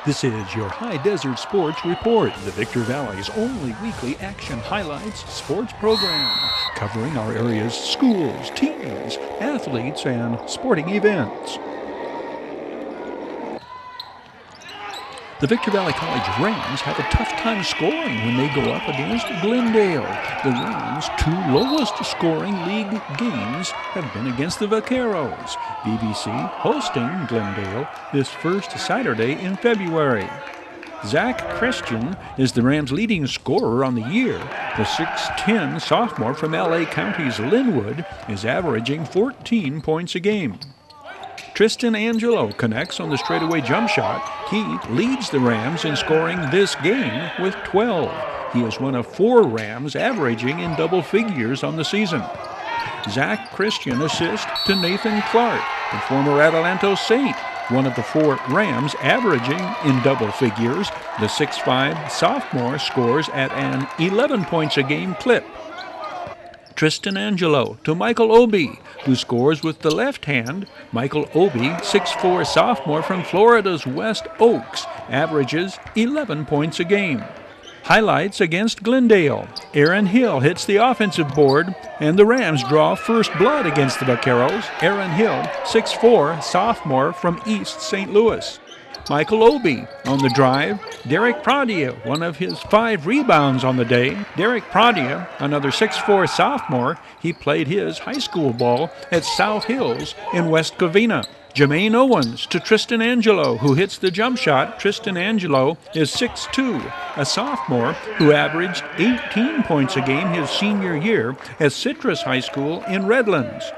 This is your High Desert Sports Report, the Victor Valley's only weekly action highlights sports program, covering our area's schools, teams, athletes, and sporting events. The Victor Valley College Rams have a tough time scoring when they go up against Glendale. The Rams' two lowest scoring league games have been against the Vaqueros, BBC hosting Glendale this first Saturday in February. Zach Christian is the Rams' leading scorer on the year. The 6'10 sophomore from LA County's Linwood is averaging 14 points a game. Tristan Angelo connects on the straightaway jump shot. He leads the Rams in scoring this game with 12. He is one of 4 Rams averaging in double figures on the season. Zach Christian assists to Nathan Clark, the former Adelanto Saint, one of the 4 Rams averaging in double figures. The 6'5 sophomore scores at an 11 points a game clip. Tristan Angelo to Michael Obi, who scores with the left hand. Michael Obi, 6'4 sophomore from Florida's West Oaks, averages 11 points a game. Highlights against Glendale. Aaron Hill hits the offensive board, and the Rams draw first blood against the Vaqueros. Aaron Hill, 6'4 sophomore from East St. Louis. Michael Obi on the drive. Derek Pradia, one of his 5 rebounds on the day. Derek Pradia, another 6'4 sophomore. He played his high school ball at South Hills in West Covina. Jermaine Owens to Tristan Angelo, who hits the jump shot. Tristan Angelo is 6'2", a sophomore who averaged 18 points a game his senior year at Citrus High School in Redlands.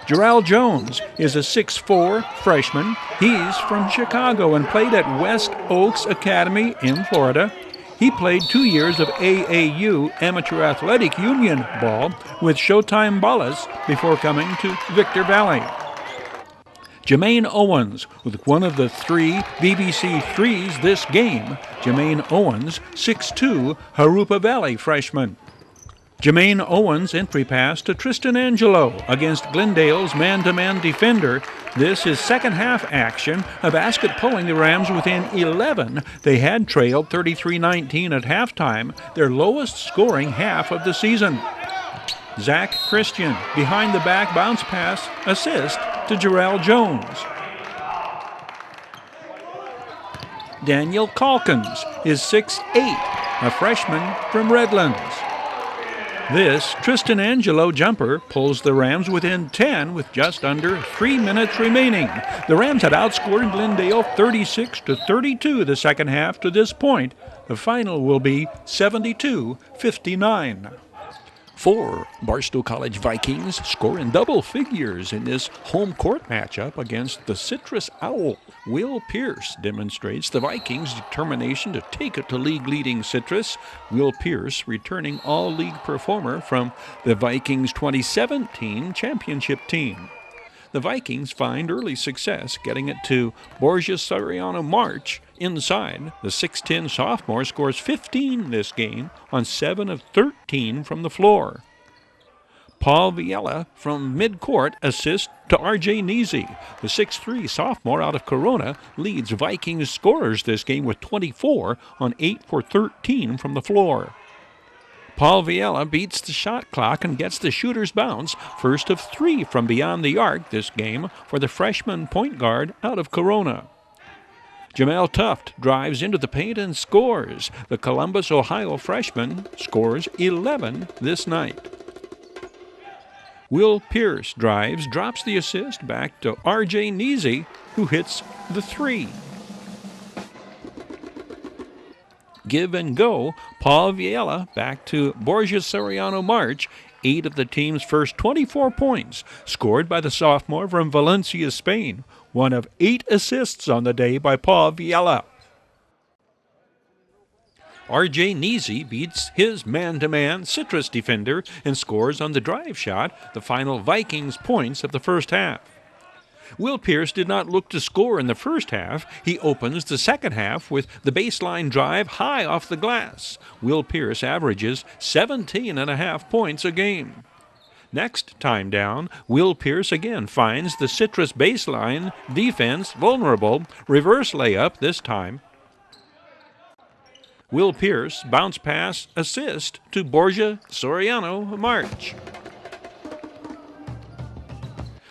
Jarrell Jones is a 6'4 freshman. He's from Chicago and played at West Oaks Academy in Florida. He played 2 years of AAU Amateur Athletic Union ball with Showtime Ballas before coming to Victor Valley. Jermaine Owens with one of the 3 BBC threes this game. Jermaine Owens, 6'2", Harupa Valley freshman. Jermaine Owens' entry pass to Tristan Angelo against Glendale's man-to-man defender. This is second half action, a basket pulling the Rams within 11. They had trailed 33-19 at halftime, their lowest scoring half of the season. Zach Christian, behind the back bounce pass, assist to Jarrell Jones. Daniel Calkins is 6'8", a freshman from Redlands. This Tristan Angelo jumper pulls the Rams within 10 with just under 3 minutes remaining. The Rams had outscored Glendale 36-32 the second half to this point. The final will be 72-59. 4 Barstow College Vikings score in double figures in this home court matchup against the Citrus Owl. Will Pierce demonstrates the Vikings' determination to take it to league-leading Citrus. Will Pierce, returning all-league performer from the Vikings' 2017 championship team. The Vikings find early success getting it to Borges Soriano March inside. The 6'10 sophomore scores 15 this game on 7 of 13 from the floor. Paul Viella from midcourt assists to R.J. Neasy. The 6'3 sophomore out of Corona leads Vikings scorers this game with 24 on 8 for 13 from the floor. Paul Viella beats the shot clock and gets the shooter's bounce, first of 3 from beyond the arc this game for the freshman point guard out of Corona. Jamel Tuft drives into the paint and scores. The Columbus, Ohio freshman scores 11 this night. Will Pierce drives, drops the assist back to R.J. Neasy, who hits the 3. Give and go, Paul Viella back to Borges Soriano March. 8 of the team's first 24 points scored by the sophomore from Valencia, Spain. One of 8 assists on the day by Paul Viella. R.J. Neasy beats his man-to-man Citrus defender and scores on the drive shot, the final Vikings points of the first half. Will Pierce did not look to score in the first half. He opens the second half with the baseline drive high off the glass. Will Pierce averages 17.5 points a game. Next time down, Will Pierce again finds the Citrus baseline defense vulnerable. Reverse layup this time. Will Pierce bounce pass assist to Borja Soriano March.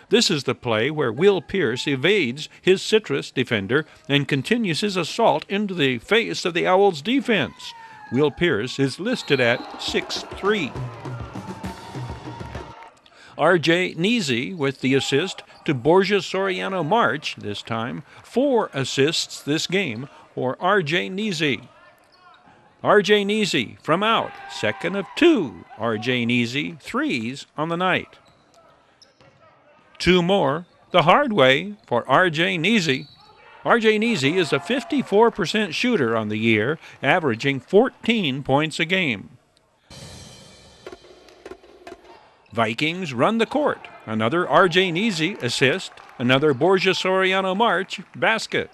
This is the play where Will Pierce evades his Citrus defender and continues his assault into the face of the Owls defense. Will Pierce is listed at 6'3". R.J. Neasy with the assist to Borja Soriano March this time. 4 assists this game for R.J. Neasy. R.J. Neasy from out, second of 2. R.J. Neasy, 3s on the night. 2 more the hard way for R.J. Neasy. R.J. Neasy is a 54% shooter on the year, averaging 14 points a game. Vikings run the court. Another R.J. Neasy assist, another Borja Soriano March basket.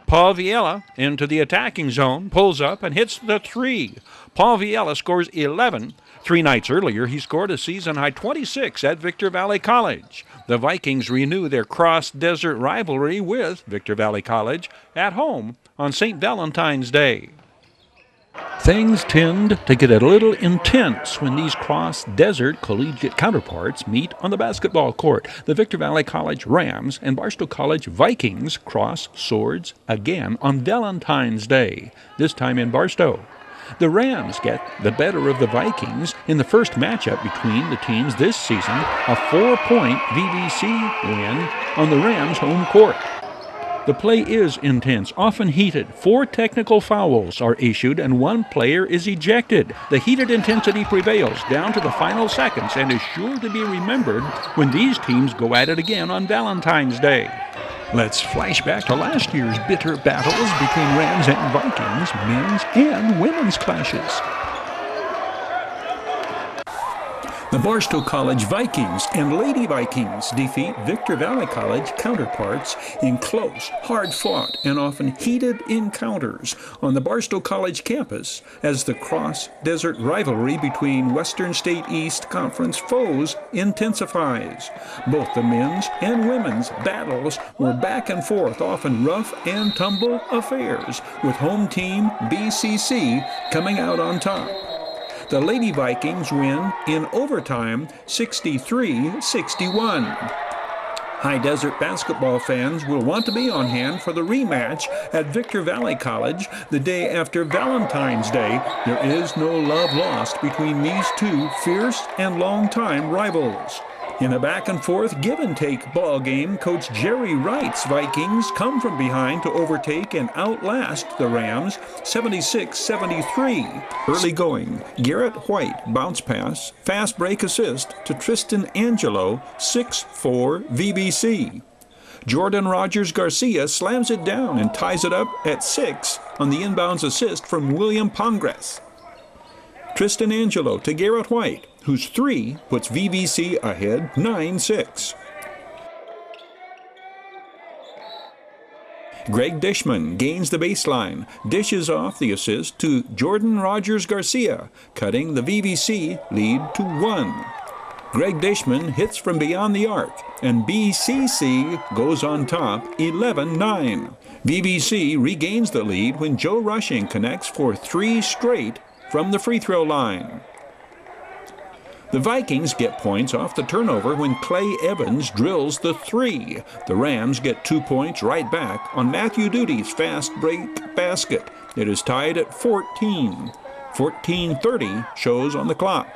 Paul Viella into the attacking zone, pulls up and hits the 3. Paul Viella scores 11. 3 nights earlier, he scored a season-high 26 at Victor Valley College. The Vikings renew their cross-desert rivalry with Victor Valley College at home on St. Valentine's Day. Things tend to get a little intense when these cross-desert collegiate counterparts meet on the basketball court. The Victor Valley College Rams and Barstow College Vikings cross swords again on Valentine's Day, this time in Barstow. The Rams get the better of the Vikings in the first matchup between the teams this season, a 4-point VVC win on the Rams' home court. The play is intense, often heated. 4 technical fouls are issued and 1 player is ejected. The heated intensity prevails down to the final seconds and is sure to be remembered when these teams go at it again on Valentine's Day. Let's flash back to last year's bitter battles between Rams and Vikings, men's and women's clashes. The Barstow College Vikings and Lady Vikings defeat Victor Valley College counterparts in close, hard-fought, and often heated encounters on the Barstow College campus as the cross-desert rivalry between Western State East Conference foes intensifies. Both the men's and women's battles were back and forth, often rough and tumble affairs, with home team BCC coming out on top. The Lady Vikings win in overtime 63-61. High Desert basketball fans will want to be on hand for the rematch at Victor Valley College the day after Valentine's Day. There is no love lost between these 2 fierce and long-time rivals. In a back-and-forth give-and-take ball game, Coach Jerry Wright's Vikings come from behind to overtake and outlast the Rams 76-73. Early going, Garrett White bounce pass, fast break assist to Tristan Angelo, 6'4" VBC. Jordan Rogers Garcia slams it down and ties it up at 6 on the inbounds assist from William Pongres. Tristan Angelo to Garrett White, whose 3 puts VVC ahead 9-6. Greg Dishman gains the baseline, dishes off the assist to Jordan Rogers Garcia, cutting the VVC lead to 1. Greg Dishman hits from beyond the arc, and BCC goes on top 11-9. VVC regains the lead when Joe Rushing connects for 3 straight from the free throw line. The Vikings get points off the turnover when Clay Evans drills the 3. The Rams get 2 points right back on Matthew Duty's fast break basket. It is tied at 14. 14:30 shows on the clock.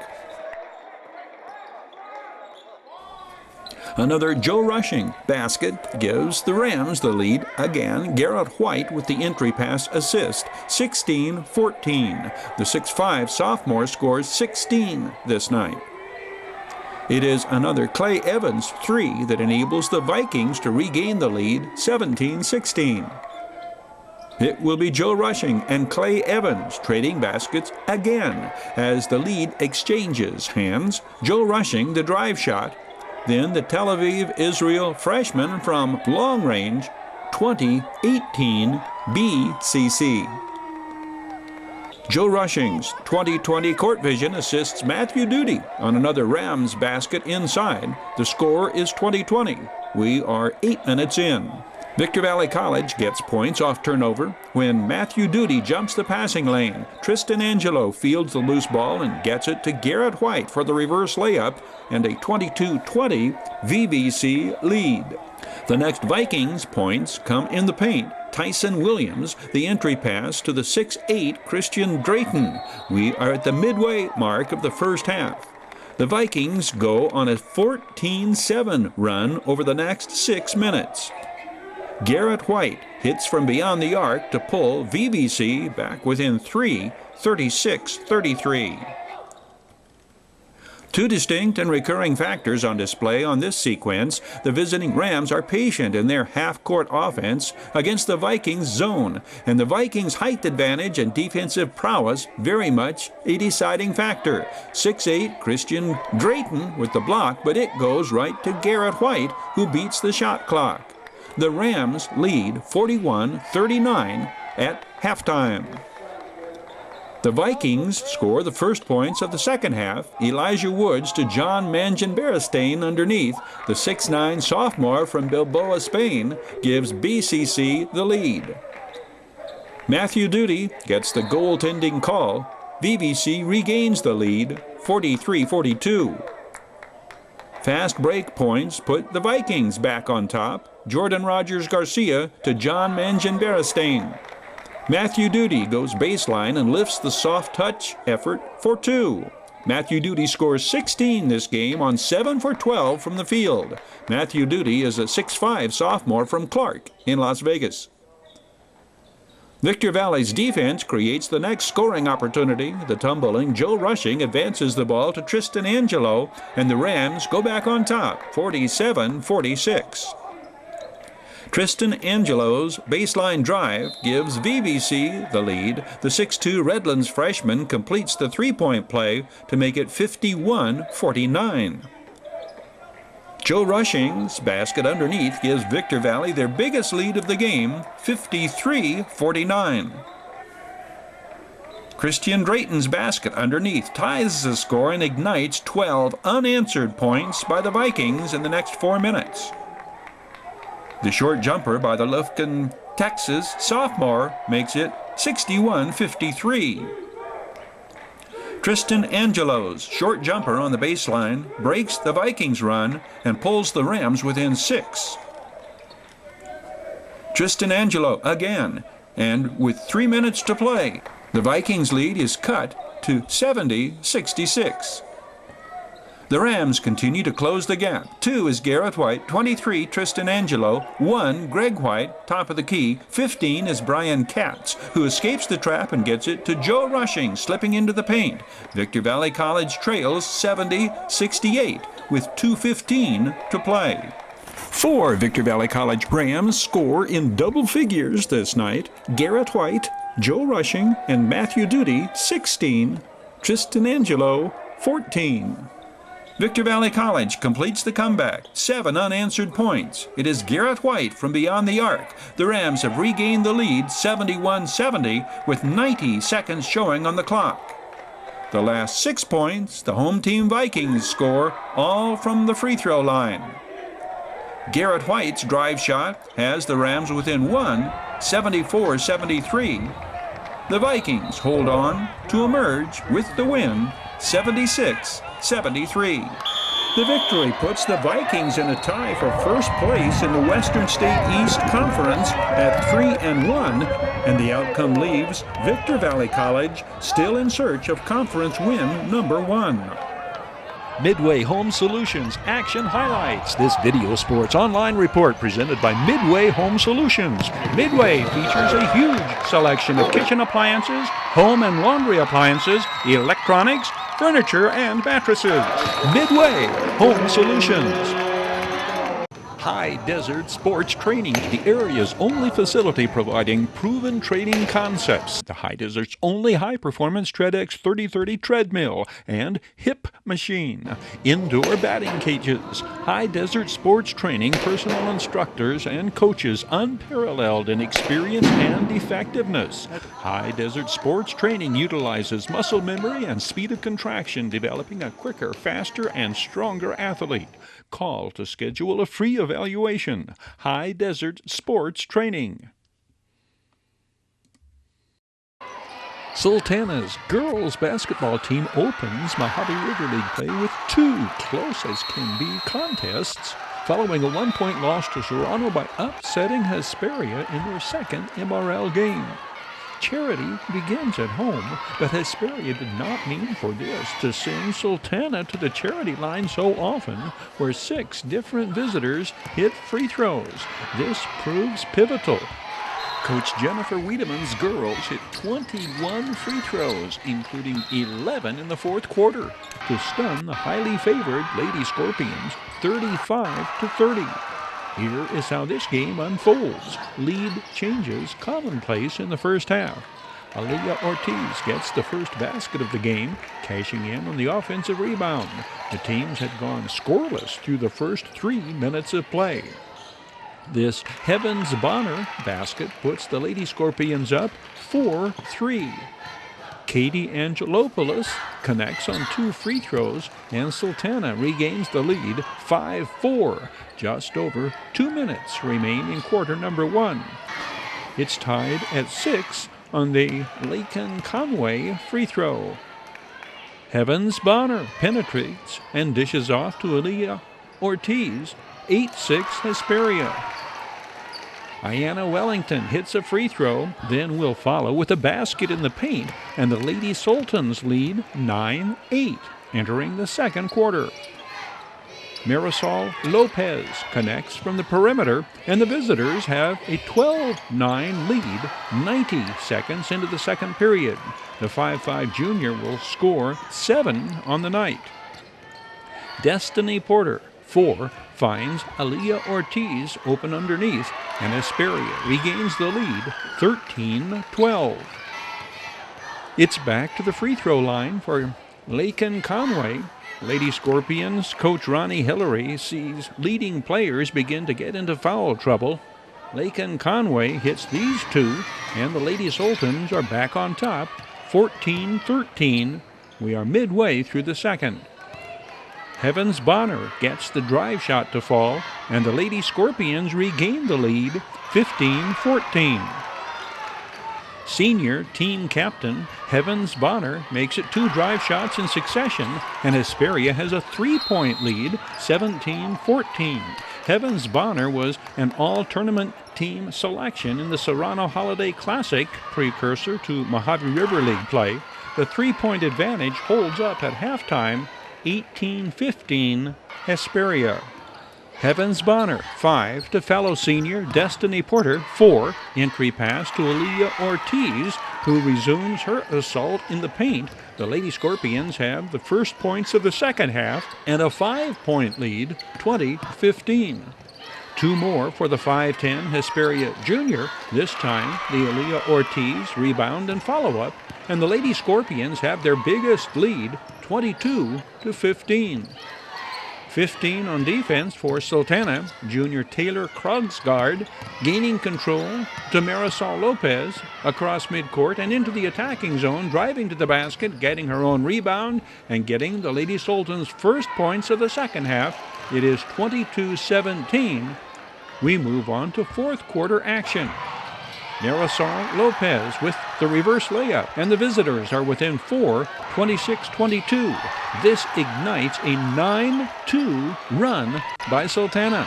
Another Joe Rushing basket gives the Rams the lead. Again, Garrett White with the entry pass assist, 16-14. The 6'5" sophomore scores 16 this night. It is another Clay Evans 3 that enables the Vikings to regain the lead, 17-16. It will be Joe Rushing and Clay Evans trading baskets again as the lead exchanges hands. Joe Rushing the drive shot, then the Tel Aviv Israel freshman from long range, 20-18 BCC. Joe Rushing's 20/20 court vision assists Matthew Duty on another Rams basket inside. The score is 20-20. We are 8 minutes in. Victor Valley College gets points off turnover when Matthew Duty jumps the passing lane. Tristan Angelo fields the loose ball and gets it to Garrett White for the reverse layup and a 22-20 VVC lead. The next Vikings points come in the paint. Tyson Williams, the entry pass to the 6'8 Christian Drayton. We are at the midway mark of the first half. The Vikings go on a 14-7 run over the next 6 minutes. Garrett White hits from beyond the arc to pull VVC back within 3, 36-33. Two distinct and recurring factors on display on this sequence. The visiting Rams are patient in their half-court offense against the Vikings' zone, and the Vikings' height advantage and defensive prowess very much a deciding factor. 6'8 Christian Drayton with the block, but it goes right to Garrett White, who beats the shot clock. The Rams lead 41-39 at halftime. The Vikings score the first points of the second half. Elijah Woods to John Manjan-Berestein underneath. The 6'9 sophomore from Bilbao, Spain, gives BCC the lead. Matthew Duty gets the goaltending call. VVC regains the lead, 43-42. Fast break points put the Vikings back on top. Jordan Rogers-Garcia to John Manjan-Berestein. Matthew Duty goes baseline and lifts the soft touch effort for 2. Matthew Duty scores 16 this game on 7 for 12 from the field. Matthew Duty is a 6'5 sophomore from Clark in Las Vegas. Victor Valley's defense creates the next scoring opportunity. The tumbling Joe Rushing advances the ball to Tristan Angelo, and the Rams go back on top, 47-46. Tristan Angelo's baseline drive gives VVC the lead. The 6'2 Redlands freshman completes the three-point play to make it 51-49. Joe Rushing's basket underneath gives Victor Valley their biggest lead of the game, 53-49. Christian Drayton's basket underneath ties the score and ignites 12 unanswered points by the Vikings in the next 4 minutes. The short jumper by the Lufkin, Texas sophomore makes it 61-53. Tristan Angelo's short jumper on the baseline breaks the Vikings' run and pulls the Rams within 6. Tristan Angelo again, and with 3 minutes to play, the Vikings' lead is cut to 70-66. The Rams continue to close the gap. 2 is Garrett White, 23 Tristan Angelo, 1 Greg White, top of the key, 15 is Brian Katz, who escapes the trap and gets it to Joe Rushing, slipping into the paint. Victor Valley College trails 70-68 with 2:15 to play. 4 Victor Valley College Rams score in double figures this night. Garrett White, Joe Rushing, and Matthew Duty, 16. Tristan Angelo, 14. Victor Valley College completes the comeback, 7 unanswered points. It is Garrett White from beyond the arc. The Rams have regained the lead, 71-70, with 90 seconds showing on the clock. The last 6 points, the home team Vikings score, all from the free throw line. Garrett White's drive shot has the Rams within 1, 74-73. The Vikings hold on to emerge with the win, 76-73. The victory puts the Vikings in a tie for first place in the Western State East Conference at 3-1, and the outcome leaves Victor Valley College still in search of conference win number 1. Midway Home Solutions Action Highlights. This video sports online report presented by Midway Home Solutions. Midway features a huge selection of kitchen appliances, home and laundry appliances, electronics, furniture, and mattresses. Midway Home Solutions. High Desert Sports Training, the area's only facility providing proven training concepts. The High Desert's only high-performance TreadX 3030 treadmill and hip machine. Indoor batting cages. High Desert Sports Training personal instructors and coaches unparalleled in experience and effectiveness. High Desert Sports Training utilizes muscle memory and speed of contraction, developing a quicker, faster, and stronger athlete. Call to schedule a free evaluation. High Desert Sports Training. Sultana's girls basketball team opens Mojave River League play with two close-as-can-be contests following a one-point loss to Serrano by upsetting Hesperia in their second MRL game. Charity begins at home, but Hesperia did not mean for this to send Sultana to the charity line so often, where 6 different visitors hit free throws. This proves pivotal. Coach Jennifer Wiedemann's girls hit 21 free throws, including 11 in the fourth quarter, to stun the highly favored Lady Scorpions 35-30. Here is how this game unfolds. Lead changes commonplace in the first half. Aaliyah Ortiz gets the first basket of the game, cashing in on the offensive rebound. The teams had gone scoreless through the first 3 minutes of play. This Heavens Bonner basket puts the Lady Scorpions up 4-3. Katie Angelopoulos connects on 2 free throws, and Sultana regains the lead 5-4. Just over 2 minutes remain in quarter number 1. It's tied at 6 on the Laken Conway free throw. Heavens Bonner penetrates and dishes off to Aaliyah Ortiz, 8-6 Hesperia. Ayanna Wellington hits a free throw, then will follow with a basket in the paint, and the Lady Sultans lead 9-8, entering the second quarter. Marisol Lopez connects from the perimeter, and the visitors have a 12-9 lead 90 seconds into the second period. The 5'5" junior will score 7 on the night. Destiny Porter, 4, finds Aaliyah Ortiz open underneath, and Hesperia regains the lead 13-12. It's back to the free throw line for Laken Conway. Lady Scorpions coach Ronnie Hillary sees leading players begin to get into foul trouble. Laken Conway hits these 2, and the Lady Sultans are back on top, 14-13. We are midway through the second. Heavens Bonner gets the drive shot to fall, and the Lady Scorpions regain the lead, 15-14. Senior team captain Heavens Bonner makes it 2 drive shots in succession, and Hesperia has a 3-point lead, 17-14. Heavens Bonner was an all-tournament team selection in the Serrano Holiday Classic, precursor to Mojave River League play. The 3-point advantage holds up at halftime, 18-15 Hesperia. Heavens Bonner, 5 to fellow senior Destiny Porter, 4. Entry pass to Aaliyah Ortiz, who resumes her assault in the paint. The Lady Scorpions have the first points of the second half and a 5-point lead, 20-15. 2 more for the 5'10 Hesperia junior. This time, the Aaliyah Ortiz rebound and follow-up, and the Lady Scorpions have their biggest lead, 22-15. 15 on defense for Sultana. Junior Taylor Krogsgaard gaining control to Marisol Lopez across midcourt and into the attacking zone, driving to the basket, getting her own rebound, and getting the Lady Sultans' first points of the second half. It is 22-17. We move on to fourth quarter action. Marisol Lopez with the reverse layup, and the visitors are within 4, 26-22. This ignites a 9-2 run by Sultana.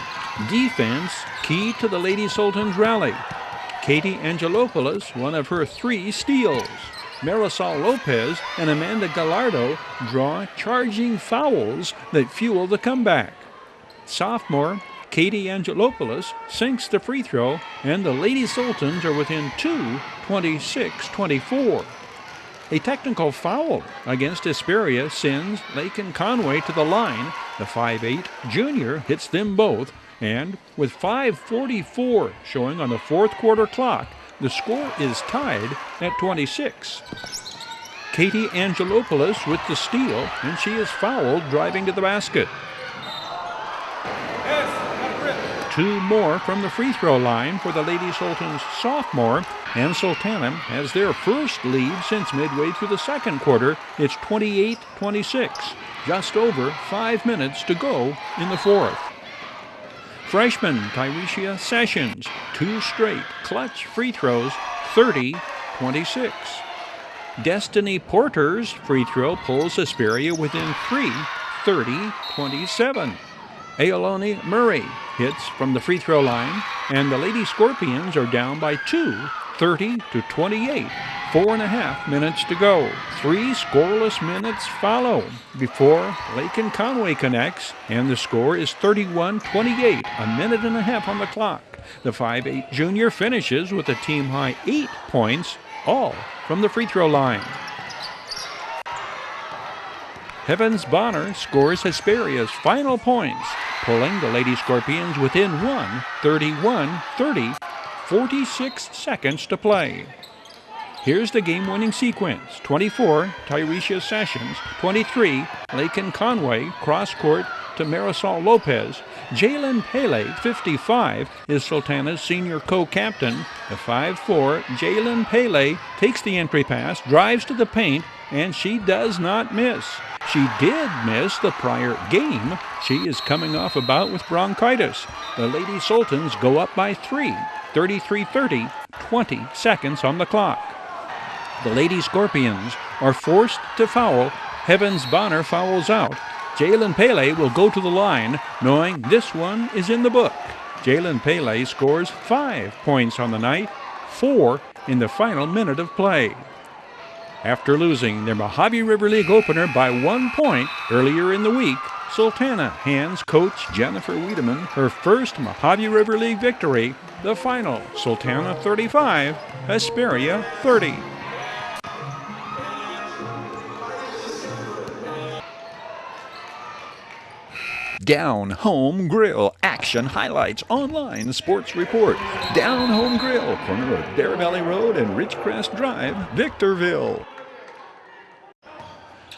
Defense key to the Lady Sultans' rally. Katie Angelopoulos, one of her 3 steals. Marisol Lopez and Amanda Gallardo draw charging fouls that fuel the comeback. Sophomore Katie Angelopoulos sinks the free throw, and the Lady Sultans are within 2, 26-24. A technical foul against Hesperia sends Laken Conway to the line. The 5'8 junior hits them both, And with 5:44 showing on the fourth quarter clock, the score is tied at 26. Katie Angelopoulos with the steal, and she is fouled driving to the basket. Two more from the free throw line for the Lady Sultans sophomore, and Sultana has their first lead since midway through the second quarter. It's 28-26, just over 5 minutes to go in the fourth. Freshman Tyrecia Sessions, two straight clutch free throws, 30-26. Destiny Porter's free throw pulls Hesperia within 3, 30-27. Aoloni Murray hits from the free throw line, and the Lady Scorpions are down by 2, 30-28. 4.5 minutes to go. 3 scoreless minutes follow before Lakin Conway connects, and the score is 31-28, a minute and a half on the clock. The 5'8" junior finishes with a team-high 8 points, all from the free throw line. Heavens Bonner scores Hesperia's final points, pulling the Lady Scorpions within 1, 31-30, 46 seconds to play. Here's the game-winning sequence. 24, Tyrecia Sessions. 23, Lakin Conway, cross-court to Marisol Lopez. Jalen Pele, 55, is Sultana's senior co-captain. The 5'4", Jalen Pele takes the entry pass, drives to the paint, and she does not miss. She did miss the prior game. She is coming off a bout with bronchitis. The Lady Sultans go up by 3, 33-30, 20 seconds on the clock. The Lady Scorpions are forced to foul. Heavens Bonner fouls out. Jalen Pele will go to the line, knowing this one is in the book. Jalen Pele scores 5 points on the night, 4 in the final minute of play. After losing their Mojave River League opener by 1 point earlier in the week, Sultana hands coach Jennifer Wiedemann her first Mojave River League victory, the final Sultana 35, Hesperia 30. Down Home Grill Action Highlights Online Sports Report. Down Home Grill, corner of Bear Valley Road and Ridgecrest Drive, Victorville.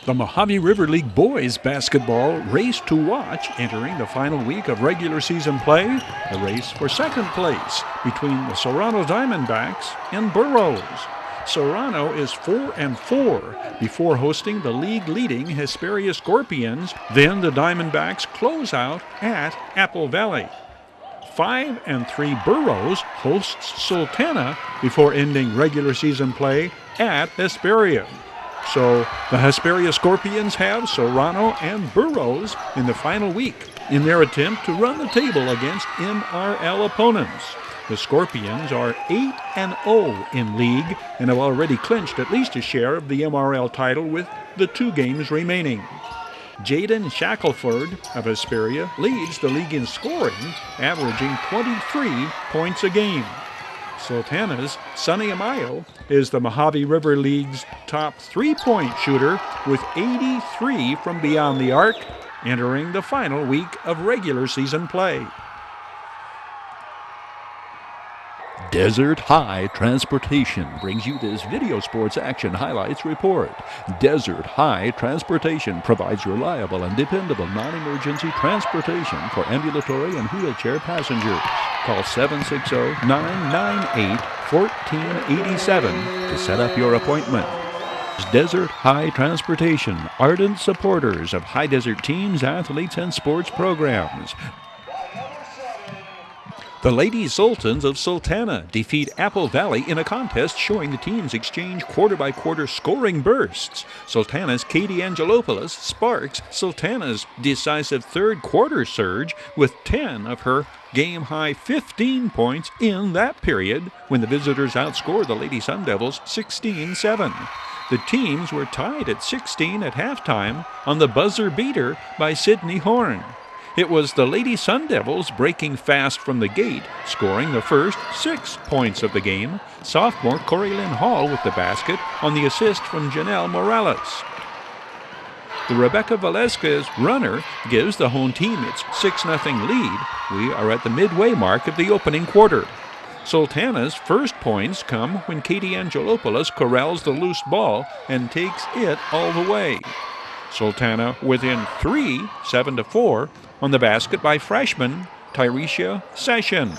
The Mojave River League boys basketball race to watch entering the final week of regular season play. A race for second place between the Serrano Diamondbacks and Burroughs. Serrano is 4-4 before hosting the league-leading Hesperia Scorpions. Then the Diamondbacks close out at Apple Valley. 5-3 Burroughs hosts Sultana before ending regular season play at Hesperia. So the Hesperia Scorpions have Serrano and Burroughs in the final week in their attempt to run the table against MRL opponents. The Scorpions are 8-0 in league and have already clinched at least a share of the MRL title with the 2 games remaining. Jaden Shackelford of Hesperia leads the league in scoring, averaging 23 points a game. Sultana's Sonny Amayo is the Mojave River League's top 3-point shooter with 83 from beyond the arc, entering the final week of regular season play. Desert High Transportation brings you this video sports action highlights report. Desert High Transportation provides reliable and dependable non-emergency transportation for ambulatory and wheelchair passengers. Call 760-998-1487 to set up your appointment. Desert High Transportation, ardent supporters of high desert teams, athletes, and sports programs. The Lady Sultans of Sultana defeat Apple Valley in a contest showing the teams exchange quarter-by-quarter scoring bursts. Sultana's Katie Angelopoulos sparks Sultana's decisive third-quarter surge with 10 of her game-high 15 points in that period when the visitors outscored the Lady Sun Devils 16-7. The teams were tied at 16 at halftime on the buzzer beater by Sydney Horn. It was the Lady Sun Devils breaking fast from the gate, scoring the first 6 points of the game. Sophomore Corey Lynn Hall with the basket on the assist from Janelle Morales. The Rebecca Velasquez runner gives the home team its 6-0 lead. We are at the midway mark of the opening quarter. Sultana's first points come when Katie Angelopoulos corrals the loose ball and takes it all the way. Sultana within 3, 7-4, on the basket by freshman Tyresia Session.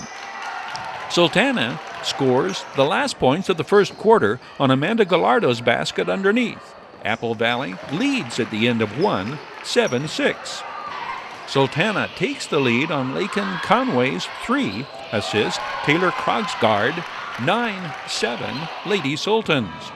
Sultana scores the last points of the first quarter on Amanda Gallardo's basket underneath. Apple Valley leads at the end of one, 7-6. Sultana takes the lead on Lakin Conway's 3 assist. Taylor Krogsgaard, 9-7, Lady Sultans.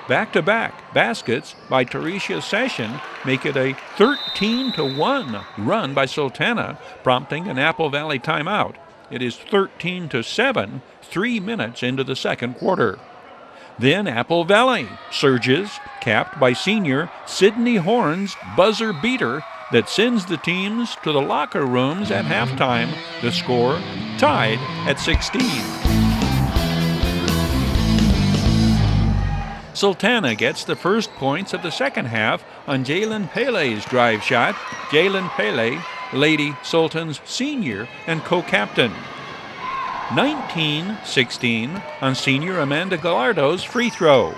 Back-to-back baskets by Teresia Session make it a 13-1 run by Sultana, prompting an Apple Valley timeout. It is 13-7, 3 minutes into the second quarter. Then Apple Valley surges, capped by senior Sydney Horn's buzzer beater that sends the teams to the locker rooms at halftime. The score tied at 16. Sultana gets the first points of the second half on Jalen Pele's drive shot. Jalen Pele, Lady Sultans senior and co-captain. 19-16 on senior Amanda Gallardo's free throw.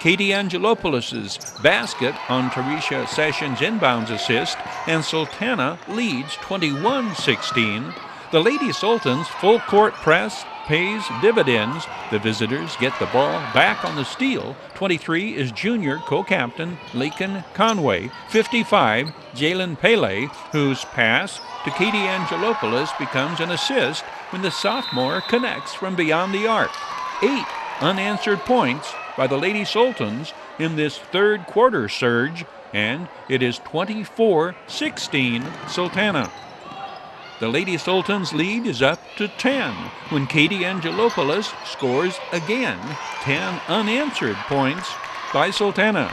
Katie Angelopoulos' basket on Teresia Sessions' inbounds assist, and Sultana leads 21-16. The Lady Sultans' full court press pays dividends. The visitors get the ball back on the steal. 23 is junior co-captain Lakin Conway. 55, Jalen Pele, whose pass to Katie Angelopoulos becomes an assist when the sophomore connects from beyond the arc. 8 unanswered points by the Lady Sultans in this third quarter surge, and it is 24-16 Sultana. The Lady Sultans' lead is up to 10 when Katie Angelopoulos scores again. 10 unanswered points by Sultana.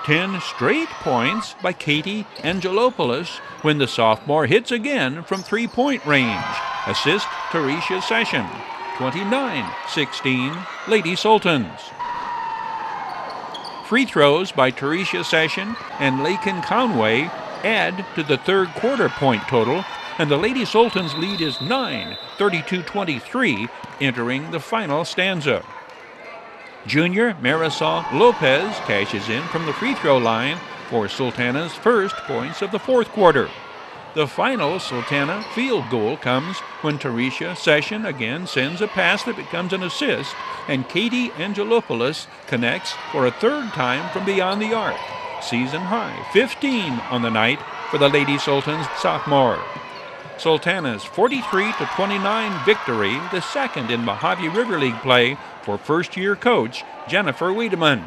10 straight points by Katie Angelopoulos when the sophomore hits again from three-point range. Assist Teresia Session. 29-16 Lady Sultans. Free throws by Teresia Session and Lakin Conway add to the third quarter point total, and the Lady Sultans' lead is 9, 32-23, entering the final stanza. Junior Marisol Lopez cashes in from the free throw line for Sultana's first points of the fourth quarter. The final Sultana field goal comes when Teresia Session again sends a pass that becomes an assist, and Katie Angelopoulos connects for a third time from beyond the arc. Season high, 15 on the night for the Lady Sultans sophomore. Sultana's 43-29 victory, the second in Mojave River League play for first-year coach Jennifer Wiedemann.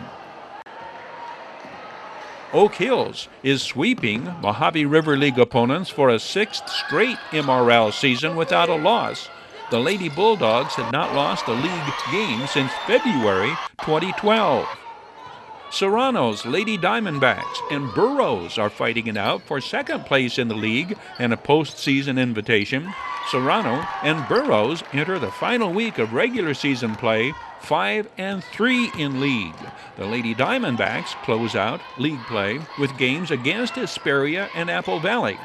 Oak Hills is sweeping Mojave River League opponents for a sixth straight MRL season without a loss. The Lady Bulldogs had not lost a league game since February 2012. Serrano's Lady Diamondbacks and Burroughs are fighting it out for second place in the league and a postseason invitation. Serrano and Burroughs enter the final week of regular season play 5-3 in league. The Lady Diamondbacks close out league play with games against Hesperia and Apple Valley.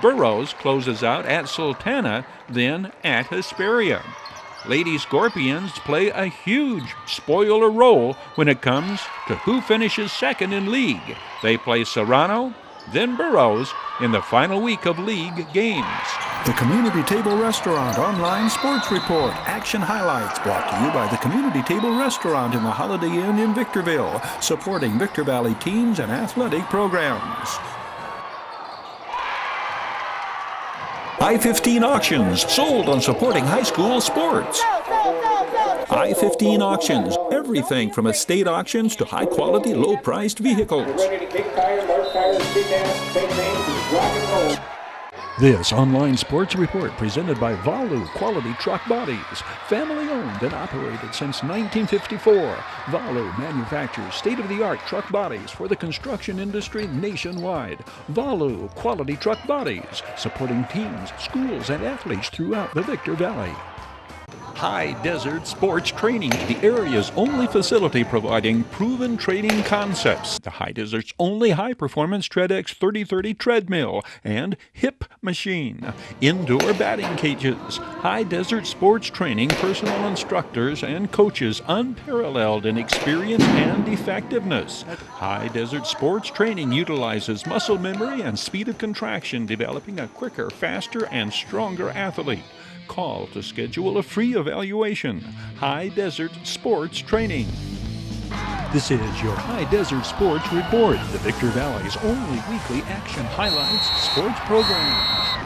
Burroughs closes out at Sultana, then at Hesperia. Lady Scorpions play a huge spoiler role when it comes to who finishes second in league. They play Serrano, then Burroughs in the final week of league games. The Community Table Restaurant Online Sports Report. Action highlights brought to you by the Community Table Restaurant in the Holiday Inn in Victorville, supporting Victor Valley teams and athletic programs. I-15 Auctions, sold on supporting high school sports. I-15 Auctions, everything from estate auctions to high-quality, low-priced vehicles. This online sports report presented by Valu Quality Truck Bodies, family owned and operated since 1954. Valu manufactures state-of-the-art truck bodies for the construction industry nationwide. Valu Quality Truck Bodies, supporting teams, schools, and athletes throughout the Victor Valley. High Desert Sports Training, the area's only facility providing proven training concepts. The High Desert's only high-performance TreadX 3030 treadmill and hip machine. Indoor batting cages. High Desert Sports Training personal instructors and coaches unparalleled in experience and effectiveness. High Desert Sports Training utilizes muscle memory and speed of contraction, developing a quicker, faster, and stronger athlete. Call to schedule a free evaluation. High Desert Sports Training. This is your High Desert Sports Report, the Victor Valley's only weekly action highlights sports program.